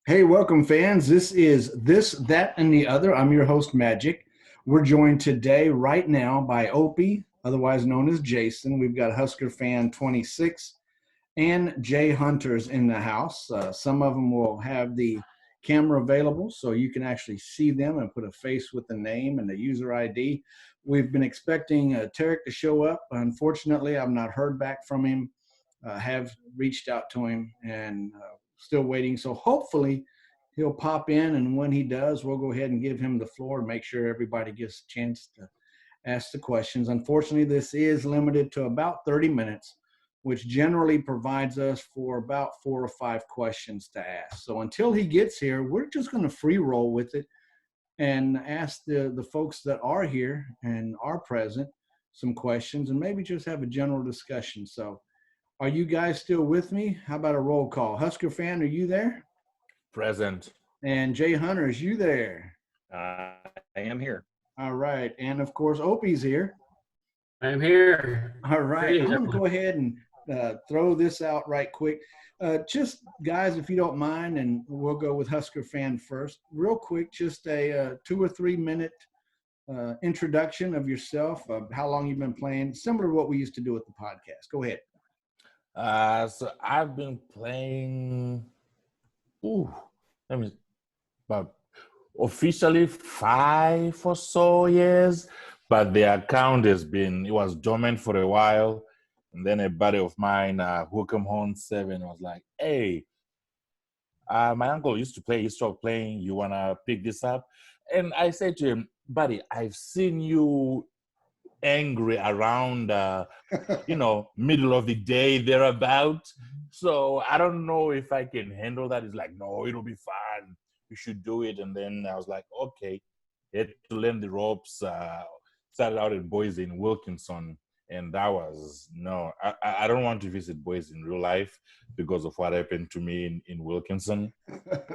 Hey, welcome, fans. This is This, That, and the Other. I'm your host, Magic. We're joined today, right now, by Opie, otherwise known as Jason. We've got huskerfan26 and Jay Hunters in the house. Some of them will have the camera available so you can actually see them and put a face with the name and the user ID. We've been expecting Tarek to show up. Unfortunately, I've not heard back from him. Have reached out to him and still waiting. So hopefully he'll pop in, and when he does, we'll go ahead and give him the floor and make sure everybody gets a chance to ask the questions. Unfortunately, this is limited to about 30 minutes, which generally provides us for about 4 or 5 questions to ask. So until he gets here, we're just going to free roll with it and ask the folks that are here and are present some questions and maybe just have a general discussion. So are you guys still with me? How about a roll call? Husker fan, are you there? Present. And Jay Hunter, is you there? I am here. All right. And of course, Opie's here. I'm here. All right. I'm going to go ahead and throw this out right quick. Just, guys, if you don't mind, and we'll go with Husker fan first. Real quick, just a 2 or 3 minute introduction of yourself, of how long you've been playing, similar to what we used to do with the podcast. Go ahead. So I've been playing, about officially 5 or so years, but the account it was dormant for a while. And then a buddy of mine, huskerfan27, was like, hey, my uncle used to play, he stopped playing, you want to pick this up? And I said to him, buddy, I've seen you angry around middle of the day thereabout, so I don't know if I can handle that. He's like, no, it'll be fun, you should do it. And then I was like, okay. Had to learn the ropes. Started out at Boise in Wilkinson, and that was I don't want to visit Boise in real life because of what happened to me in Wilkinson.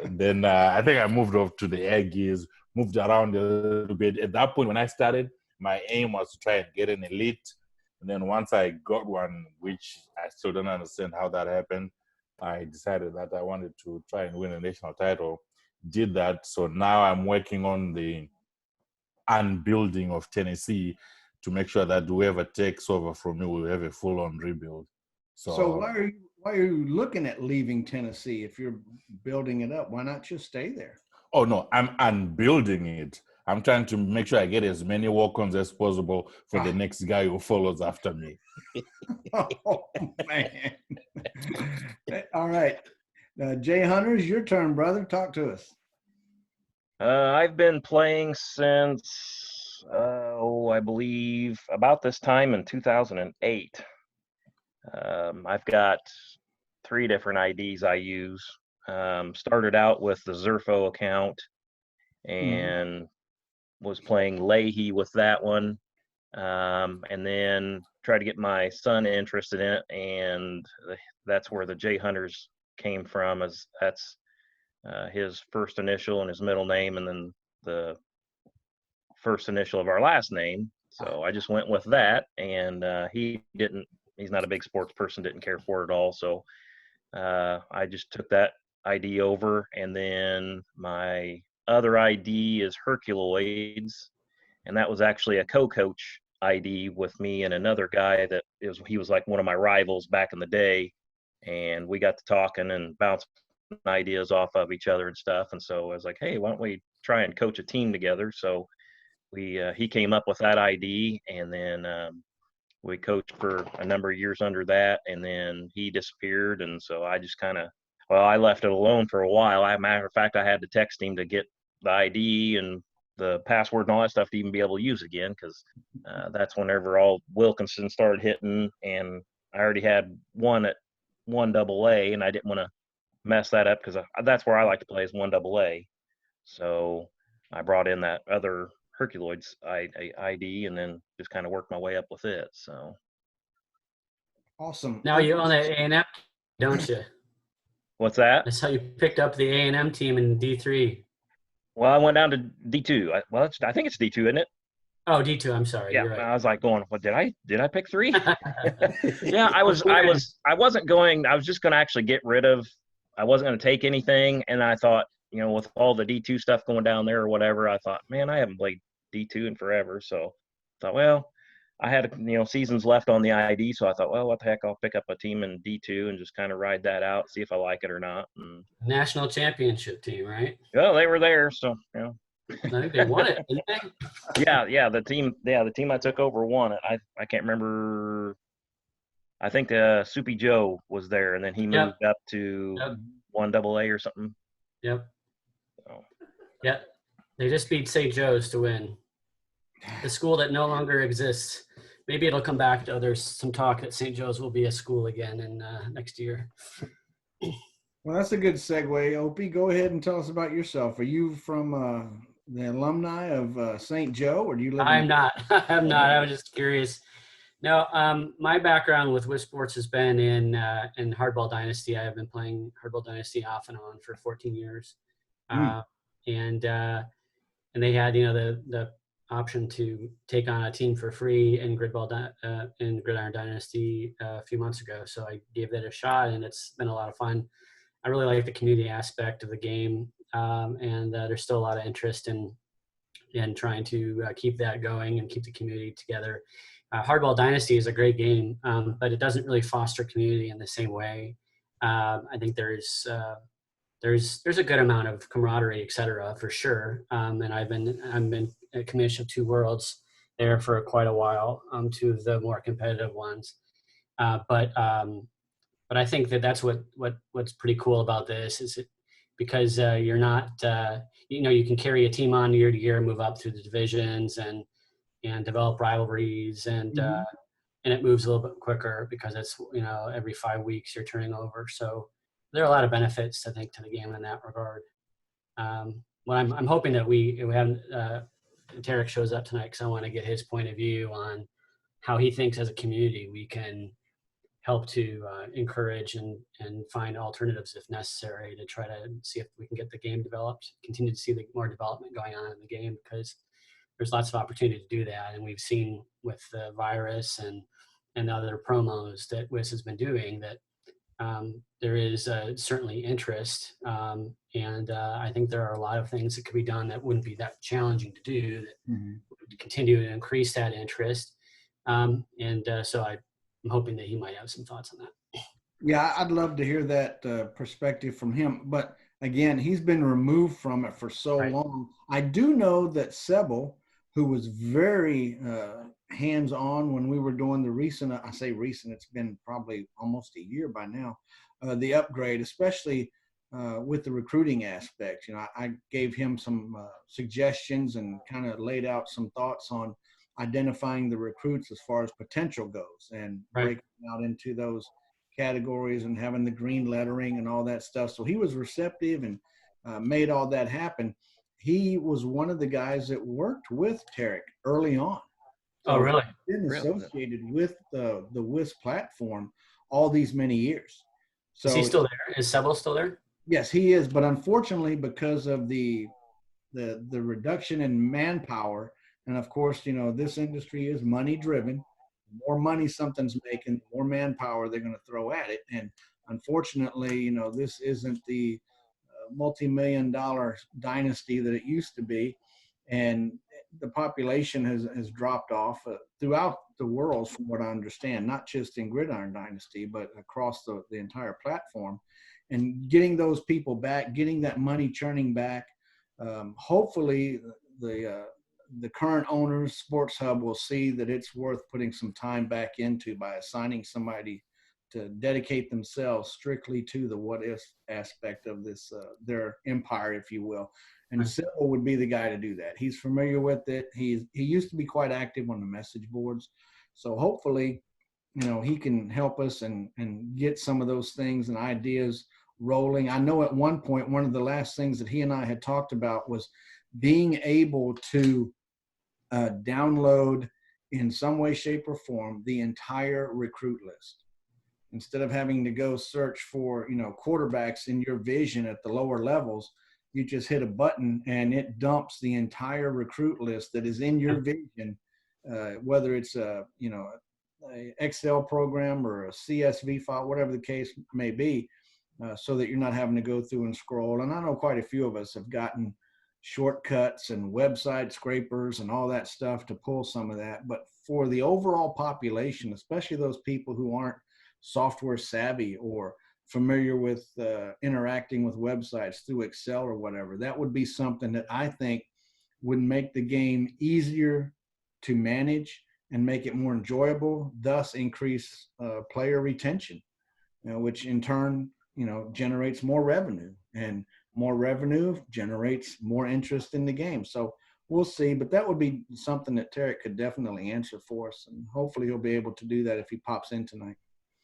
And then I think I moved off to the Aggies, moved around a little bit. At that point when I started, my aim was to try and get an elite. And then once I got one, which I still don't understand how that happened, I decided that I wanted to try and win a national title. Did that. So now I'm working on the unbuilding of Tennessee to make sure that whoever takes over from me will have a full-on rebuild. So why are you looking at leaving Tennessee if you're building it up? Why not just stay there? Oh, no, I'm unbuilding it. I'm trying to make sure I get as many walk-ons as possible for the next guy who follows after me. Oh, man. All right. Jay Hunters, your turn, brother. Talk to us. I've been playing since, I believe, about this time in 2008. I've got 3 different IDs I use. Started out with the Zerfo account and was playing Leahy with that one, and then tried to get my son interested in it, and that's where the Jay Hunters came from, as that's his first initial and his middle name, and then the first initial of our last name. So I just went with that, and he's not a big sports person, didn't care for it at all, so I just took that ID over. And then my other ID is Herculoids, and that was actually a co-coach ID with me and another guy he was like one of my rivals back in the day, and we got to talking and bouncing ideas off of each other and stuff. And so I was like, hey, why don't we try and coach a team together? So he came up with that ID, and then we coached for a number of years under that, and then he disappeared, and so I just I left it alone for a while. As a matter of fact, I had to text him to get the ID and the password and all that stuff to even be able to use again, because that's whenever all Wilkinson started hitting, and I already had one at 1AA, and I didn't want to mess that up because that's where I like to play, is 1AA. So I brought in that other Herculoids ID and then just kind of worked my way up with it. So awesome. Now you own that A&M, don't you? What's that? That's how you picked up the A&M team in D3. Well, I went down to D2. I think it's D2, isn't it? Oh, D2. I'm sorry. Yeah, You're right. I was like going, what did I pick 3? Yeah, I wasn't going. I was just going to actually get rid of I wasn't going to take anything. And I thought, you know, with all the D2 stuff going down there or whatever, I thought, man, I haven't played D2 in forever. So I thought, well, I had, you know, seasons left on the ID. So I thought, well, what the heck, I'll pick up a team in D2 and just kind of ride that out, see if I like it or not. And, National championship team, right? well, they were there. So, you know. I think they won it, didn't they? Yeah, the team I took over won it. I can't remember. I think Soupy Joe was there, and then he moved up to 1AA or something. Yep. So. Yep. They just beat St. Joe's to win. The school that no longer exists. Maybe it'll come back. There's some talk that St. Joe's will be a school again in next year. Well, that's a good segue. Opie, go ahead and tell us about yourself. Are you from the alumni of St. Joe, or do you live? I'm not. I'm not. I was just curious. No, my background with Wisp Sports has been in Hardball Dynasty. I have been playing Hardball Dynasty off and on for 14 years, and they had, you know, the option to take on a team for free in GridIron Dynasty a few months ago. So I gave that a shot, and it's been a lot of fun. I really like the community aspect of the game, and there's still a lot of interest in trying to keep that going and keep the community together. Hardball Dynasty is a great game, but it doesn't really foster community in the same way. I think there's a good amount of camaraderie, et cetera, for sure. And I've been a commission of Two Worlds there for quite a while, two of the more competitive ones. But I think that's what's pretty cool about this is because you're not, you know, you can carry a team on year to year, move up through the divisions and develop rivalries, and it moves a little bit quicker because it's, you know, every 5 weeks you're turning over. So there are a lot of benefits, I think, to the game in that regard. Well, I'm hoping that we have Tarek shows up tonight because I want to get his point of view on how he thinks as a community we can help to encourage and find alternatives if necessary to try to see if we can get the game developed, continue to see more development going on in the game, because there's lots of opportunity to do that. And we've seen with the virus and other promos that WIS has been doing that there is certainly interest. And I think there are a lot of things that could be done that wouldn't be that challenging to do that would continue to increase that interest. So I'm hoping that he might have some thoughts on that. Yeah, I'd love to hear that perspective from him. But again, he's been removed from it for so long. I do know that Sebel, who was very hands-on when we were doing the recent, I say recent, it's been probably almost a year by now, the upgrade, especially with the recruiting aspect. You know, I gave him some suggestions and kind of laid out some thoughts on identifying the recruits as far as potential goes and breaking out into those categories and having the green lettering and all that stuff. So he was receptive and made all that happen. He was one of the guys that worked with Tarek early on. So oh, really? Been associated with the WIS platform all these many years. So is he still there? Is Sebel still there? Yes, he is. But unfortunately, because of the reduction in manpower, and of course, you know, this industry is money driven. The more money something's making, the more manpower they're going to throw at it. And unfortunately, you know, this isn't the multi-million-dollar dynasty that it used to be. And the population has dropped off throughout the world, from what I understand, not just in GridIron Dynasty, but across the entire platform. And getting those people back, getting that money churning back, hopefully the current owners, Sports Hub, will see that it's worth putting some time back into by assigning somebody to dedicate themselves strictly to the what if aspect of this, their empire, if you will. And Sybil would be the guy to do that. He's familiar with it. He used to be quite active on the message boards. So hopefully, you know, he can help us and get some of those things and ideas rolling. I know at one point, one of the last things that he and I had talked about was being able to download in some way, shape, or form the entire recruit list. Instead of having to go search for, you know, quarterbacks in your vision at the lower levels, you just hit a button and it dumps the entire recruit list that is in your vision, whether it's a, you know, a Excel program or a CSV file, whatever the case may be. so that you're not having to go through and scroll. And I know quite a few of us have gotten shortcuts and website scrapers and all that stuff to pull some of that. But for the overall population, especially those people who aren't software savvy or familiar with interacting with websites through Excel or whatever, that would be something that I think would make the game easier to manage and make it more enjoyable, thus increase player retention, which in turn, generates more revenue, and more revenue generates more interest in the game. So we'll see, but that would be something that Tarek could definitely answer for us, and hopefully he'll be able to do that if he pops in tonight.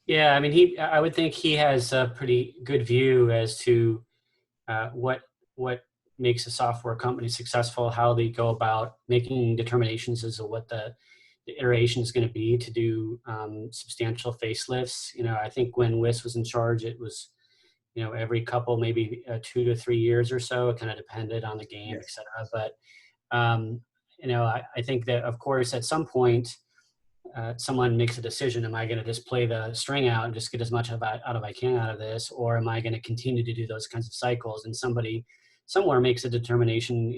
Yeah, I mean, I would think he has a pretty good view as to what makes a software company successful, how they go about making determinations as to what the iteration is going to be to do substantial facelifts. I think when Wiss was in charge, it was, every couple, maybe 2 to 3 years or so. It kind of depended on the game, Yes. et cetera. But, I think that, of course, at some point, someone makes a decision: am I going to just play the string out and just get as much out of I can out of this, or am I going to continue to do those kinds of cycles? And somebody somewhere makes a determination.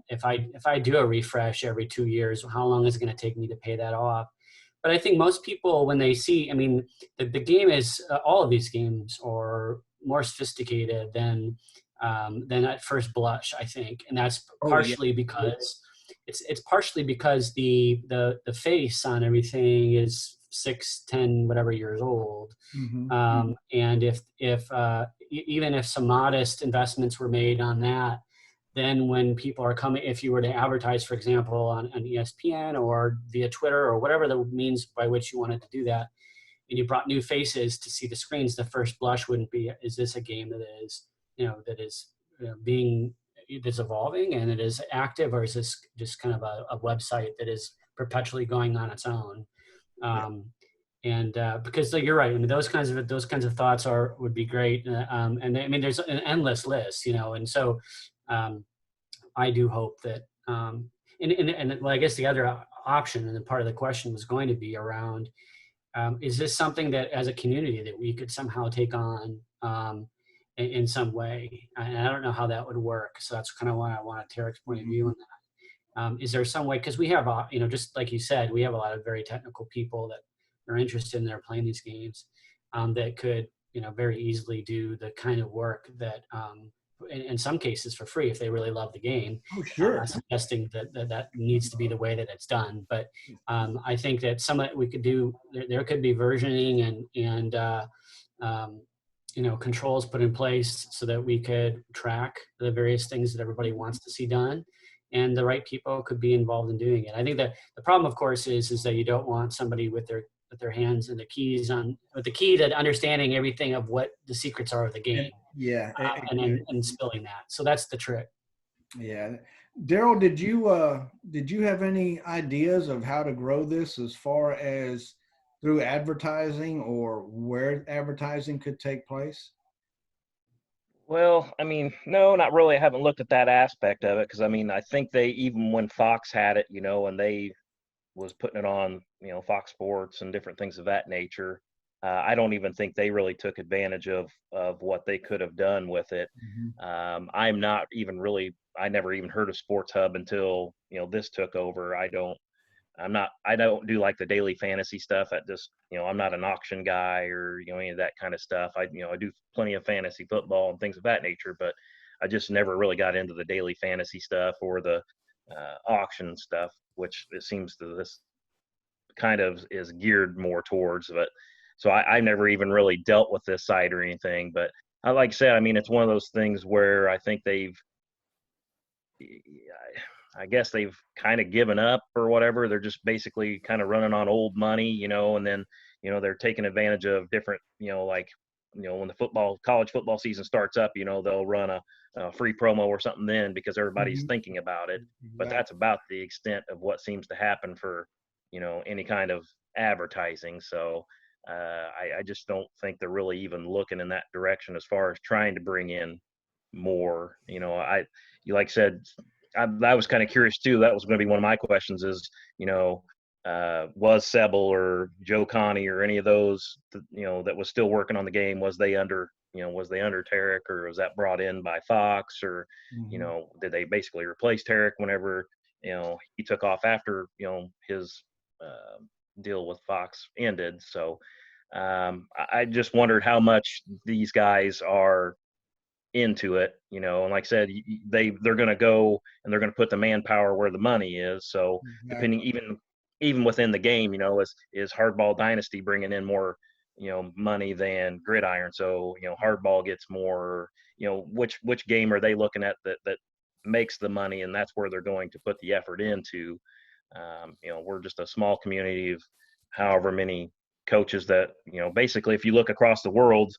If I do a refresh every 2 years, how long is it going to take me to pay that off? But I think most people, when they see, I mean, the game is all of these games are more sophisticated than at first blush, I think, and that's partially because. It's partially because the face on everything is 6, 10, whatever years old. Mm-hmm. And if even if some modest investments were made on that, then when people are coming, if you were to advertise, for example, on ESPN or via Twitter or whatever the means by which you wanted to do that, and you brought new faces to see the screens, the first blush wouldn't be, is this a game that is, being that's evolving and it is active, or is this just kind of a website that is perpetually going on its own? And because you're right, I mean, those kinds of thoughts would be great. And I mean, there's an endless list, and so I do hope that, and well, I guess the other option and the part of the question was going to be around, is this something that as a community that we could somehow take on in some way? And I don't know how that would work. So that's kind of why I wanted Tarek's point of view on that. Is there some way, because we have, just like you said, we have a lot of very technical people that are interested in their playing these games, that could, very easily do the kind of work that, in some cases for free, if they really love the game. Oh, sure. I'm not suggesting that needs to be the way that it's done, but I think that we could do, there could be versioning and controls put in place so that we could track the various things that everybody wants to see done, and the right people could be involved in doing it. I think that the problem, of course, is that you don't want somebody with their hands and the keys with the key to understanding everything of what the secrets are of the game. And spilling that. So that's the trick. Yeah. Daryl, did you have any ideas of how to grow this, as far as through advertising, or where advertising could take place? Well, I mean, no, not really. I haven't looked at that aspect of it, because I mean, I think even when Fox had it, and they was putting it on, Fox Sports and different things of that nature, I don't even think they really took advantage of what they could have done with it. Mm-hmm. I'm not even really, I never even heard of Sports Hub until, this took over. I don't do like the daily fantasy stuff. I'm not an auction guy or, any of that kind of stuff. I do plenty of fantasy football and things of that nature, but I just never really got into the daily fantasy stuff or the auction stuff, which it seems to this kind of is geared more towards. But so I never even really dealt with this site or anything. But like I said, I mean, it's one of those things where I think I guess they've kind of given up or whatever. They're just basically kind of running on old money, and then, they're taking advantage of different, when the college football season starts up, they'll run a free promo or something then, because everybody's thinking about it. But that's about the extent of what seems to happen for, any kind of advertising. So I just don't think they're really even looking in that direction as far as trying to bring in more. Like I said, I was kind of curious too. That was going to be one of my questions is, was Sebel or Joe Connie or any of those, that was still working on the game, was they under Tarek, or was that brought in by Fox, or, did they basically replace Tarek whenever, he took off after, his deal with Fox ended. So I just wondered how much these guys are into it, and like I said, they're going to go and they're going to put the manpower where the money is. So depending, even within the game, is Hardball Dynasty bringing in more, money than GridIron? So, Hardball gets more, which game are they looking at that makes the money, and that's where they're going to put the effort into. We're just a small community of however many coaches that, basically if you look across the world,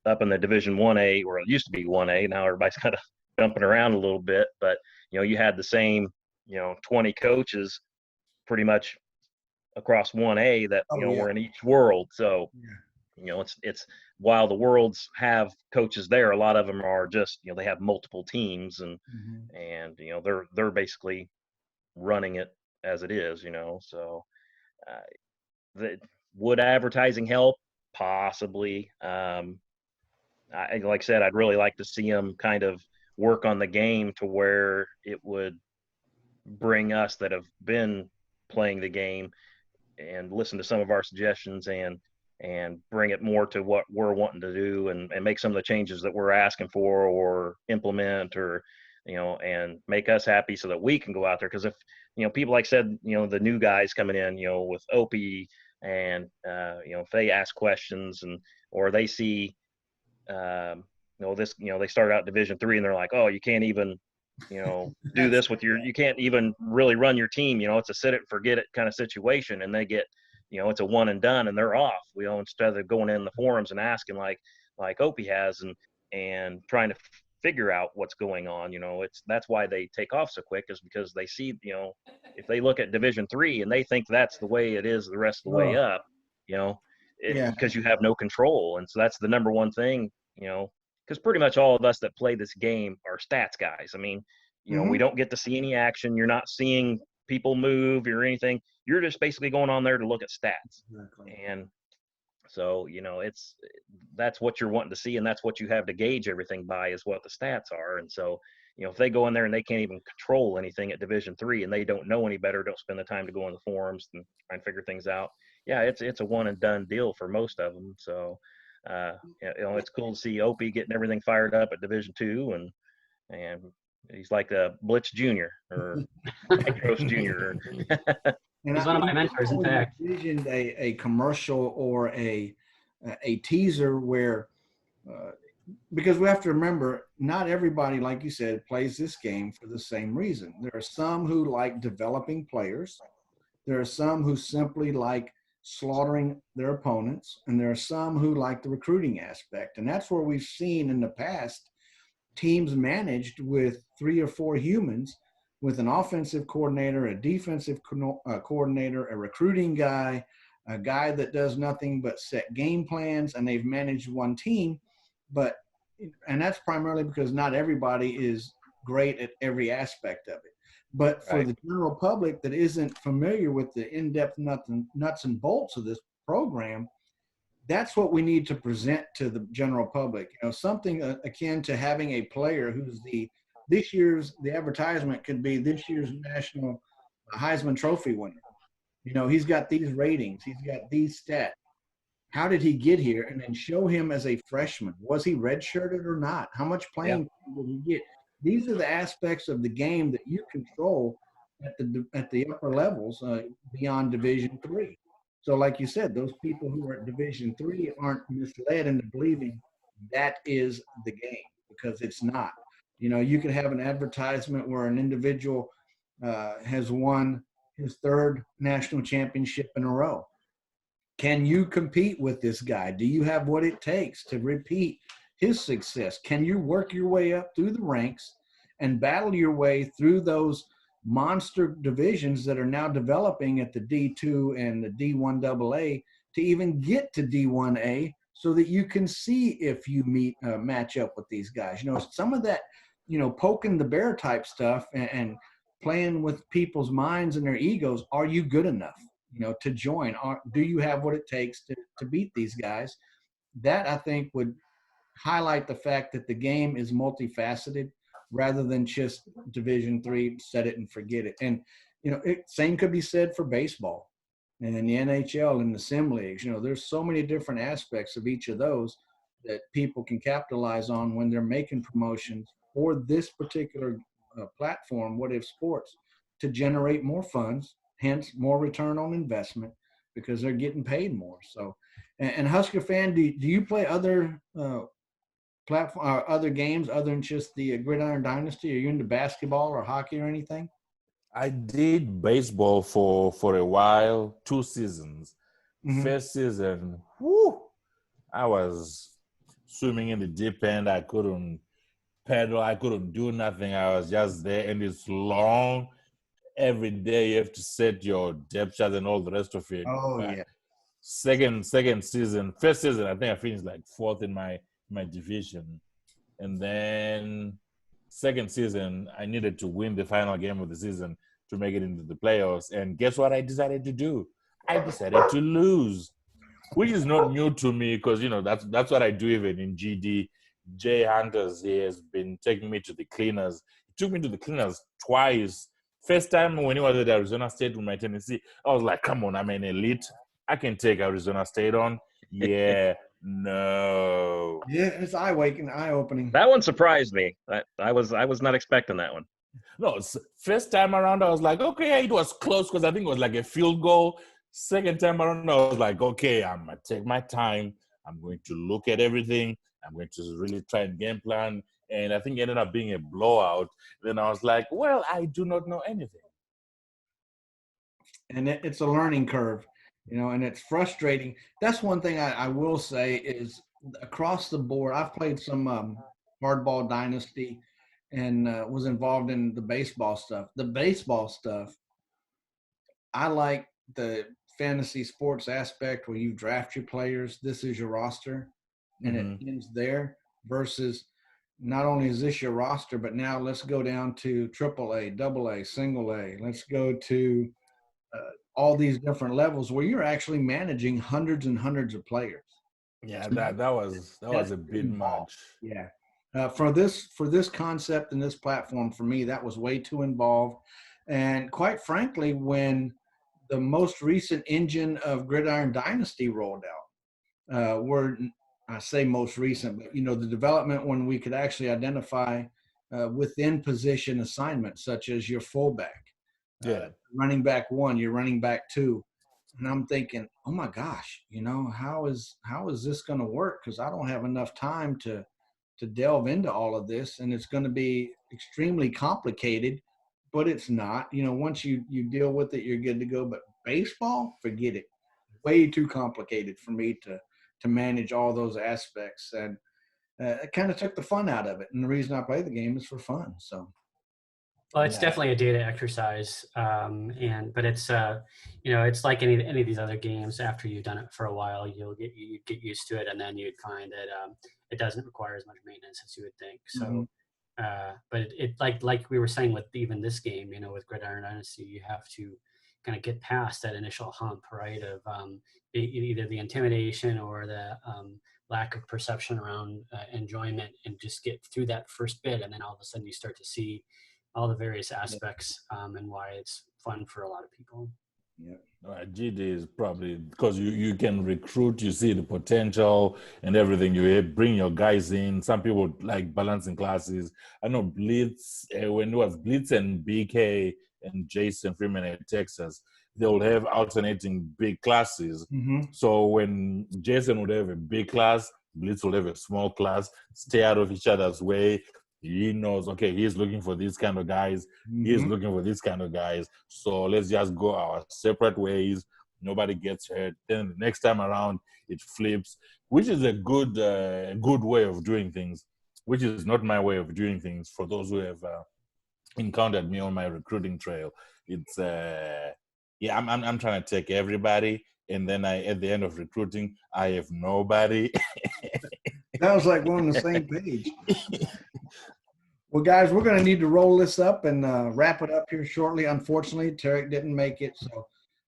up in the Division 1A, or it used to be 1A, now everybody's kind of jumping around a little bit, but you had the same 20 coaches pretty much across 1A that were in each world. So it's while the worlds have coaches there, a lot of them are just they have multiple teams, and they're basically running it as it is. So would advertising help? Possibly. Like I said, I'd really like to see them kind of work on the game to where it would bring us that have been playing the game and listen to some of our suggestions and bring it more to what we're wanting to do, and make some of the changes that we're asking for, or implement, or and make us happy so that we can go out there. Because if people, like I said, the new guys coming in, with Opie, and if they ask questions, or they see they start out Division 3 and they're like, oh, you can't even do this with you can't even really run your team, it's a sit it and forget it kind of situation, and they get it's a one and done and they're off, instead of going in the forums and asking like Opie has, and trying to figure out what's going on. That's why they take off so quick, is because they see, if they look at Division 3 and they think that's the way it is the rest of the way up, because you have no control. And so that's the number one thing, because pretty much all of us that play this game are stats guys. I mean, we don't get to see any action. You're not seeing people move or anything. You're just basically going on there to look at stats. Exactly. And so, that's what you're wanting to see, and that's what you have to gauge everything by, is what the stats are. And so, if they go in there and they can't even control anything at Division 3, and they don't know any better, don't spend the time to go in the forums and try and figure things out, it's a one and done deal for most of them. So, it's cool to see Opie getting everything fired up at Division 2, and he's like a Blitz Junior or Gross Junior. He's one of my mentors, in fact. Envisioned a commercial or a teaser where, because we have to remember, not everybody, like you said, plays this game for the same reason. There are some who like developing players. There are some who simply like slaughtering their opponents, and there are some who like the recruiting aspect. And that's where we've seen in the past teams managed with 3 or 4 humans, with an offensive coordinator, a defensive coordinator, a recruiting guy, a guy that does nothing but set game plans, and they've managed one team. And that's primarily because not everybody is great at every aspect of it. But for the general public that isn't familiar with the in-depth nuts and bolts of this program, that's what we need to present to the general public. Something akin to having a player who's the advertisement could be this year's national Heisman Trophy winner. He's got these ratings, he's got these stats. How did he get here? And then show him as a freshman. Was he redshirted or not? How much playing time did he get? These are the aspects of the game that you control at the upper levels beyond Division 3. So like you said, those people who are at Division 3 aren't misled into believing that is the game, because it's not. You could have an advertisement where an individual has won his 3rd national championship in a row. Can you compete with this guy? Do you have what it takes to repeat his success? Can you work your way up through the ranks and battle your way through those monster divisions that are now developing at the D2 and the D1 AA to even get to D1A, so that you can see if you match up with these guys? Some of that, poking the bear type stuff and playing with people's minds and their egos. Are you good enough, to join? Do you have what it takes to beat these guys? That, I think, would highlight the fact that the game is multifaceted rather than just Division III, set it and forget it. And, same could be said for baseball and in the NHL and the sim leagues. There's so many different aspects of each of those that people can capitalize on when they're making promotions for this particular platform, What If Sports, to generate more funds, hence more return on investment, because they're getting paid more. So, and Husker fan, do you play other platform, other games other than just the Gridiron Dynasty? Are you into basketball or hockey or anything? I did baseball for a while, 2 seasons. Mhm. First season, I was swimming in the deep end. I couldn't pedal. I couldn't do nothing. I was just there, and it's long. Every day you have to set your depth chart and all the rest of it. Oh, But yeah. second season, first season, I think I finished like 4th in my division. And then second season, I needed to win the final game of the season to make it into the playoffs. And guess what I decided to do? I decided to lose, which is not new to me because, that's what I do even in GD. Jay Hunters, he has been taking me to the cleaners. He took me to the cleaners twice. First time when he was at Arizona State with my Tennessee, I was like, come on, I'm an elite. I can take Arizona State on. Yeah, no. Yeah, it's eye-opening. That one surprised me. I was not expecting that one. No, first time around, I was like, okay, it was close because I think it was like a field goal. Second time around, I was like, okay, I'm going to take my time. I'm going to look at everything. I'm going to really try and game plan. And I think it ended up being a blowout. Then I was like, well, I do not know anything. And it's a learning curve, and it's frustrating. That's one thing I will say is across the board, I've played some hardball dynasty and was involved in the baseball stuff. The baseball stuff, I like the fantasy sports aspect where you draft your players. This is your roster, and it ends there versus not only is this your roster, but now let's go down to AAA, AA, single A. Let's go to all these different levels where you're actually managing hundreds and hundreds of players. Yeah, that was a bit much. Yeah. For this concept and this platform, for me, that was way too involved. And quite frankly, when the most recent engine of Gridiron Dynasty rolled out, I say most recent, but the development when we could actually identify within position assignments, such as your fullback, running back 1, your running back 2. And I'm thinking, oh my gosh, how is this going to work? Because I don't have enough time to delve into all of this, and it's going to be extremely complicated. But it's not. Once you deal with it, you're good to go. But baseball, forget it. Way too complicated for me to manage all those aspects, and it kind of took the fun out of it. And the reason I play the game is for fun. So. Well, it's definitely a data exercise, but it's it's like any of these other games. After you've done it for a while, you get used to it, and then you'd find that it doesn't require as much maintenance as you would think. So, but it like we were saying with even this game, with Gridiron Dynasty, you have to kind of get past that initial hump, right? Of either the intimidation or the lack of perception around enjoyment, and just get through that first bit, and then all of a sudden you start to see all the various aspects and why it's fun for a lot of people. Yeah. GD is probably because you can recruit, you see the potential and everything. You bring your guys in. Some people like balancing classes. I know Blitz, when it was Blitz and BK and Jason Freeman at Texas, they'll have alternating big classes. So when Jason would have a big class, Blitz will have a small class, stay out of each other's way. He knows, okay, he's looking for these kind of guys. He's looking for these kind of guys. So let's just go our separate ways. Nobody gets hurt. Then the next time around, it flips, which is a good way of doing things, which is not my way of doing things. For those who have encountered me on my recruiting trail, it's I'm trying to take everybody, and then at the end of recruiting, I have nobody. That was like we're on the same page. Well, guys, we're going to need to roll this up and wrap it up here shortly. Unfortunately, Tarek didn't make it. So,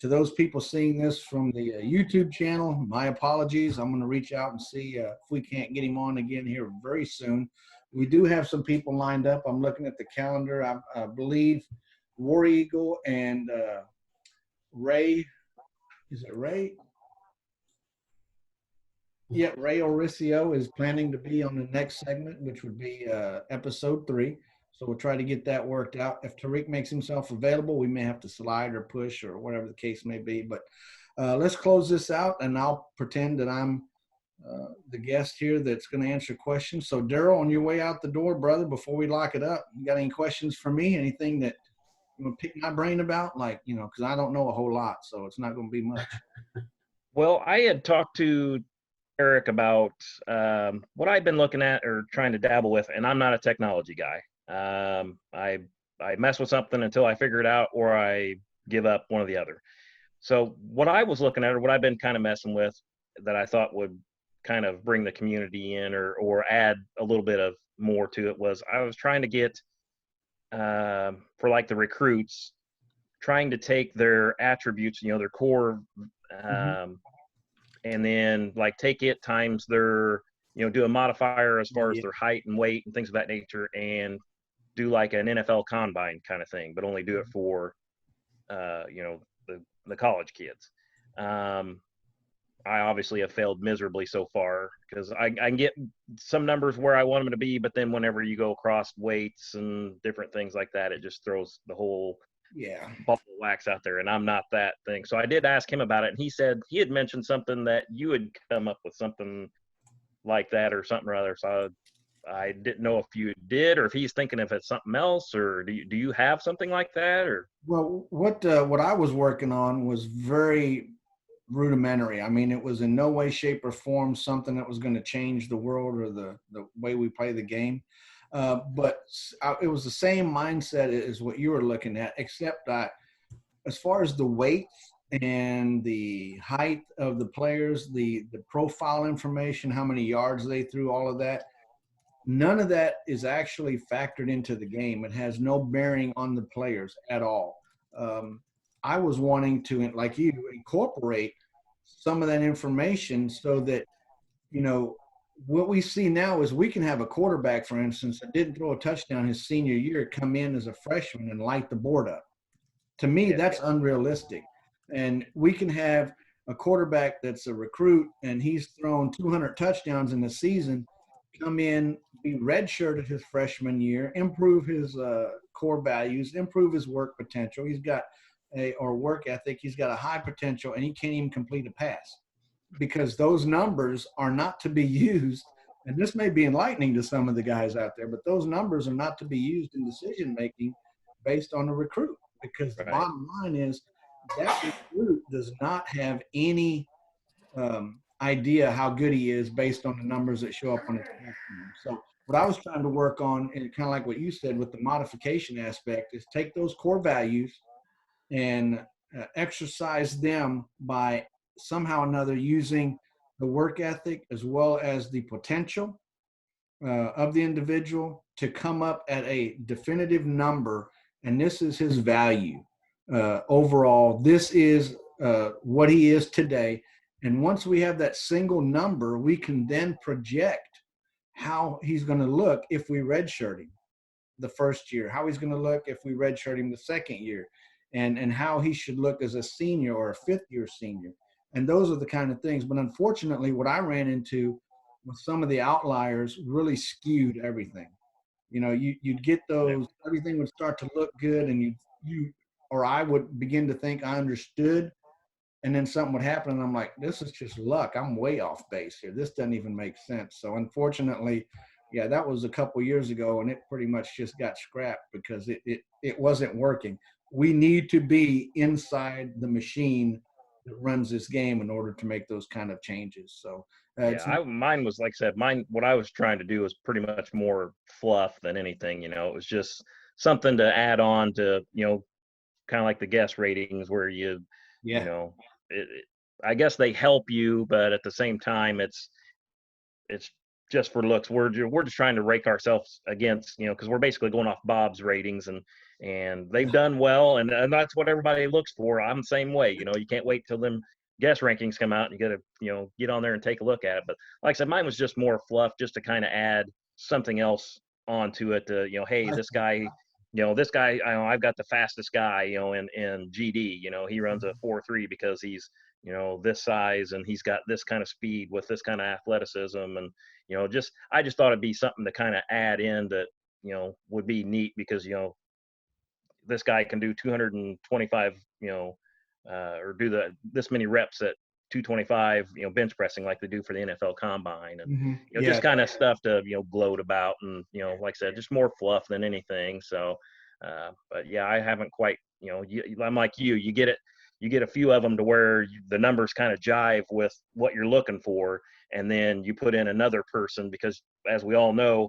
to those people seeing this from the YouTube channel, my apologies. I'm going to reach out and see if we can't get him on again here very soon. We do have some people lined up. I'm looking at the calendar. I believe War Eagle and Ray. Is it Ray? Yeah, Ray Oricio is planning to be on the next segment, which would be episode 3. So we'll try to get that worked out. If Tariq makes himself available, we may have to slide or push or whatever the case may be. But let's close this out, and I'll pretend that I'm the guest here that's going to answer questions. So, Daryl, on your way out the door, brother, before we lock it up, you got any questions for me? Anything that you want to pick my brain about? Like, because I don't know a whole lot, so it's not going to be much. Well, I had talked to Eric about what I've been looking at or trying to dabble with, and I'm not a technology guy. I mess with something until I figure it out, or I give up, one or the other. So what I was looking at, or what I've been kind of messing with, that I thought would kind of bring the community in, or add a little bit of more to it, was I was trying to get for like the recruits, trying to take their attributes, their core. And then like take it times their, do a modifier as far as their height and weight and things of that nature, and do like an NFL combine kind of thing, but only do it for, the college kids. I obviously have failed miserably so far, because I can get some numbers where I want them to be, but then whenever you go across weights and different things like that, it just throws the whole ball of wax out there, and I'm not that thing. So I did ask him about it, and he said he had mentioned something that you had come up with something like that or something or other. So I didn't know if you did, or if he's thinking if it's something else, or do you have something like that? Or well, what I was working on was very rudimentary. I mean, it was in no way, shape, or form something that was going to change the world or the way we play the game. But it was the same mindset as what you were looking at, except as far as the weight and the height of the players, the profile information, how many yards they threw, all of that, none of that is actually factored into the game. It has no bearing on the players at all. I was wanting to, like you, incorporate some of that information so that, what we see now is we can have a quarterback, for instance, that didn't throw a touchdown his senior year, come in as a freshman and light the board up. To me, that's unrealistic. And we can have a quarterback that's a recruit and he's thrown 200 touchdowns in the season, come in, be redshirted his freshman year, improve his core values, improve his work potential. He's got work ethic. He's got a high potential, and he can't even complete a pass, because those numbers are not to be used. And this may be enlightening to some of the guys out there, but those numbers are not to be used in decision making based on the recruit, because the bottom line is that recruit does not have any idea how good he is based on the numbers that show up on his platform. So what I was trying to work on, and kind of like what you said with the modification aspect, is take those core values and exercise them by somehow or another using the work ethic as well as the potential of the individual to come up at a definitive number. And this is his value overall. This is what he is today. And once we have that single number, we can then project how he's going to look if we redshirt him the first year, how he's going to look if we redshirt him the second year, and how he should look as a senior or a fifth-year senior. And those are the kind of things. But unfortunately, what I ran into with some of the outliers really skewed everything. You'd get those, everything would start to look good, and I would begin to think I understood, and then something would happen, and I'm like, this is just luck. I'm way off base here. This doesn't even make sense. So unfortunately, that was a couple years ago, and it pretty much just got scrapped because it wasn't working. We need to be inside the machine that runs this game in order to make those kind of changes. So mine was, like I said, what I was trying to do was pretty much more fluff than anything. It was just something to add on to, kind of like the guest ratings where I guess they help you, but at the same time, it's just for looks. We're just trying to rake ourselves against, because we're basically going off Bob's ratings, and they've done well, and that's what everybody looks for. I'm the same way. You can't wait till them guest rankings come out and you got to get on there and take a look at it. But like I said, mine was just more fluff, just to kind of add something else onto it. Hey, this guy. I've got the fastest guy, in GD. He runs a 4.3 because he's, this size, and he's got this kind of speed with this kind of athleticism, and I just thought it'd be something to kind of add in that would be neat, because this guy can do 225, or do this many reps at 225, bench pressing like they do for the NFL Combine, and just kind of stuff to gloat about, and like I said, just more fluff than anything. So, but yeah, I haven't quite, I'm like you get it. You get a few of them to where the numbers kind of jive with what you're looking for, and then you put in another person, because as we all know,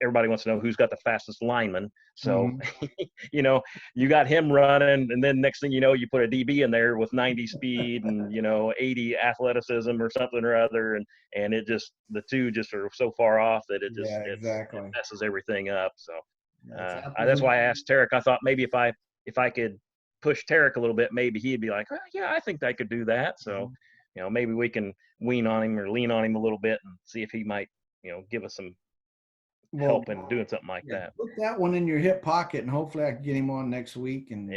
everybody wants to know who's got the fastest lineman. So, you got him running, and then next thing you know, you put a DB in there with 90 speed and 80 athleticism or something or other, and it just, the two just are so far off that it just exactly. it messes everything up. So that's why I asked Tarek. I thought maybe if I could push Tarek a little bit, maybe he'd be like, yeah, I think I could do that. So, maybe we can lean on him a little bit and see if he might, give us some help in doing something like that. Put that one in your hip pocket, and hopefully I can get him on next week. And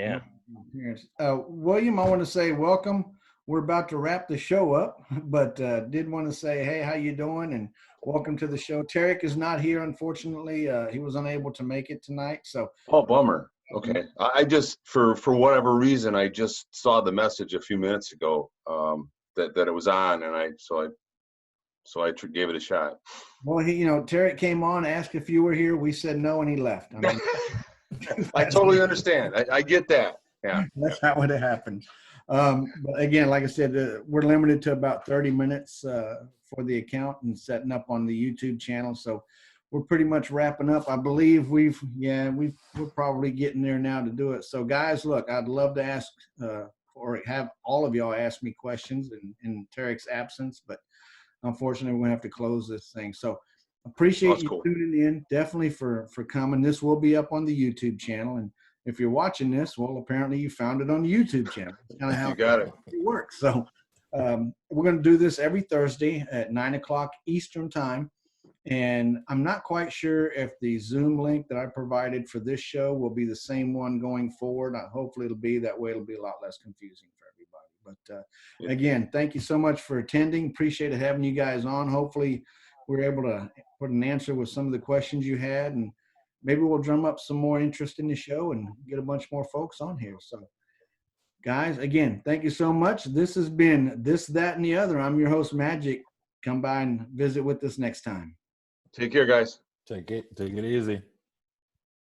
William, I want to say welcome. We're about to wrap the show up, but did want to say, hey, how you doing? And welcome to the show. Tarek is not here, unfortunately. He was unable to make it tonight. So, bummer. Okay, I just for whatever reason, I just saw the message a few minutes ago that it was on, and I gave it a shot. Well, Tarek came on, asked if you were here. We said no, and he left. I mean, I totally understand. I get that. Yeah, that's how it happened. But again, like I said, we're limited to about 30 minutes for the account and setting up on the YouTube channel. So we're pretty much wrapping up. I believe we're probably getting there now to do it. So guys, look, I'd love to ask or have all of y'all ask me questions in Tarek's absence, but unfortunately we're gonna have to close this thing. So appreciate you tuning in, definitely for coming. This will be up on the YouTube channel, and if you're watching this, well, apparently you found it on the YouTube channel. That's kind of how it works. So we're going to do this every Thursday at 9:00 Eastern time. And I'm not quite sure if the Zoom link that I provided for this show will be the same one going forward. Hopefully it'll be that way. It'll be a lot less confusing for everybody. But again, thank you so much for attending. Appreciate having you guys on. Hopefully we're able to put an answer with some of the questions you had, and maybe we'll drum up some more interest in the show and get a bunch more folks on here. So guys, again, thank you so much. This has been This, That, and the Other. I'm your host, Magic. Come by and visit with us next time. Take care, guys. Take it easy.